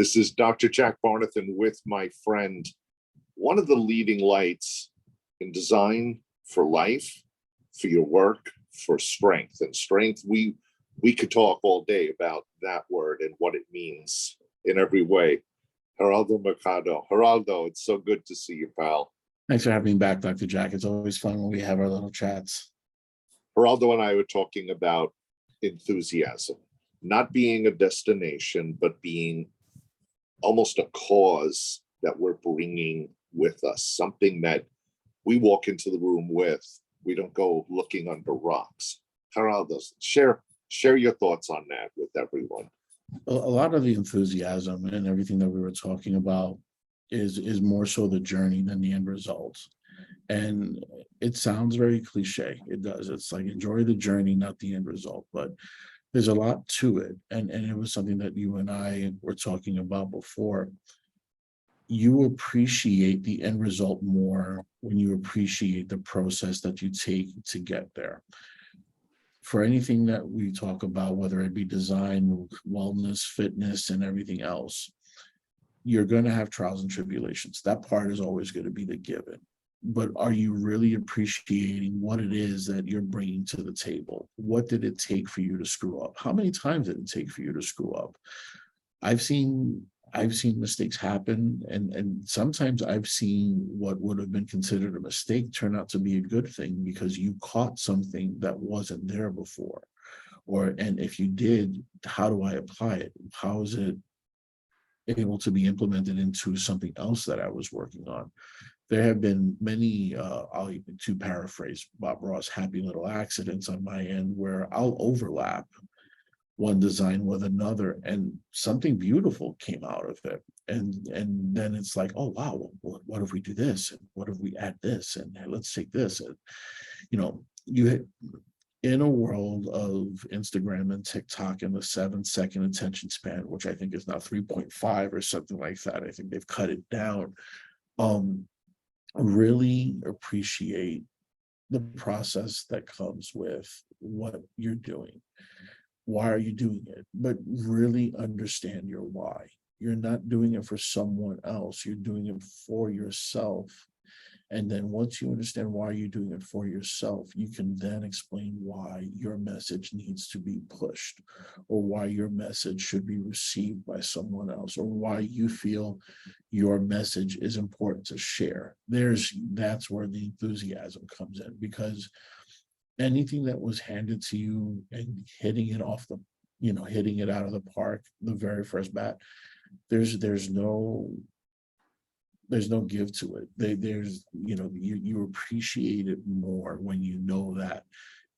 This is Dr. Jack Barnathan with my friend, one of the leading lights in design for life, for your work, for strength. And strength, we could talk all day about that word and what it means in every way. Geraldo Mercado. Geraldo, it's so good to see you, pal. Thanks for having me back, Dr. Jack. It's always fun when we have our little chats. Geraldo and I were talking about enthusiasm, not being a destination, but being almost a cause that we're bringing with us, something that we walk into the room with. We don't go looking under rocks. Geraldo, share your thoughts on that with everyone. A lot of the enthusiasm and everything that we were talking about is more so the journey than the end result. And it sounds very cliche. It does. It's like enjoy the journey, not the end result. But there's a lot to it. And it was something that you and I were talking about before. You appreciate the end result more when you appreciate the process that you take to get there. For anything that we talk about, whether it be design, wellness, fitness, and everything else, you're going to have trials and tribulations. That part is always going to be the given. But are you really appreciating what it is that you're bringing to the table? What did it take for you to screw up? How many times did it take for you to screw up? I've seen mistakes happen, and sometimes I've seen what would have been considered a mistake turn out to be a good thing because you caught something that wasn't there before. And if you did, how do I apply it? How is it able to be implemented into something else that I was working on? There have been many, to paraphrase Bob Ross, happy little accidents on my end where I'll overlap one design with another and something beautiful came out of it. And then it's like, oh, wow, what if we do this? And what if we add this? And let's take this. And, in a world of Instagram and TikTok and the 7-second attention span, which I think is now 3.5 or something like that. I think they've cut it down. Really appreciate the process that comes with what you're doing. Why are you doing it? But really understand your why. You're not doing it for someone else. You're doing it for yourself. And then once you understand why you're doing it for yourself, you can then explain why your message needs to be pushed, or why your message should be received by someone else, or why you feel your message is important to share. That's where the enthusiasm comes in, because anything that was handed to you and hitting it out of the park, the very first bat, there's no give to it. You appreciate it more when you know that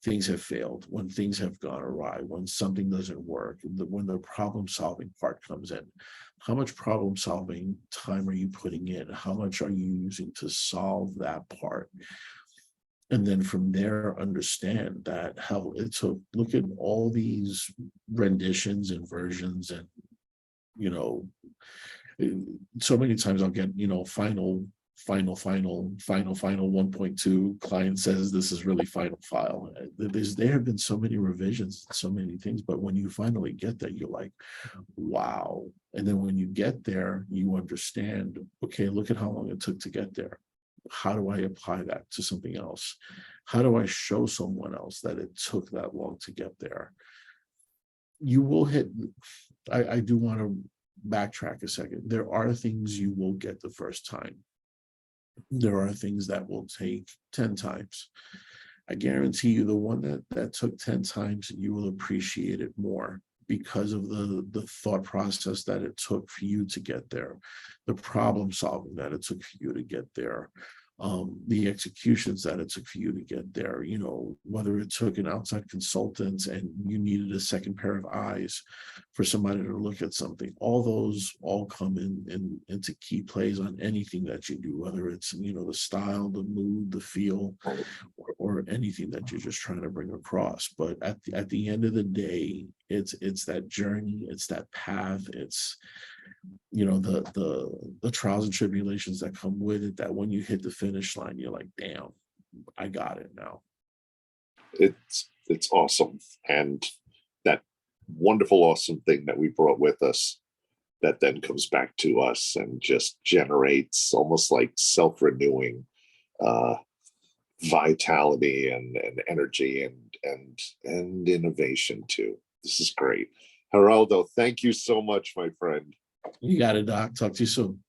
things have failed, when things have gone awry, when something doesn't work, when the problem solving part comes in. How much problem solving time are you putting in? How much are you using to solve that part? And then from there, understand that how it took. Look at all these renditions and versions, and so many times I'll get final 1.2. Client says this is really final file. There have been so many revisions, so many things, but when you finally get there, you're like, wow. And then when you get there, you understand, okay, look at how long it took to get there. How do I apply that to something else? How do I show someone else that it took that long to get there? You will hit, I do want to backtrack a second. There are things you will get the first time. There are things that will take 10 times. I guarantee you the one that took 10 times, you will appreciate it more because of the thought process that it took for you to get there, the problem solving that it took for you to get there, the executions that it took for you to get there, whether it took an outside consultant and you needed a second pair of eyes for somebody to look at something. All those all come into key plays on anything that you do, whether it's, the style, the mood, the feel, or anything that you're just trying to bring across. But at the end of the day, it's that journey, it's that path, it's the trials and tribulations that come with it, that when you hit the finish line, you're like, damn, I got it now. It's awesome. And that wonderful, awesome thing that we brought with us that then comes back to us and just generates almost like self-renewing vitality and energy and innovation too. This is great. Geraldo, thank you so much, my friend. You got it, Doc. Talk to you soon.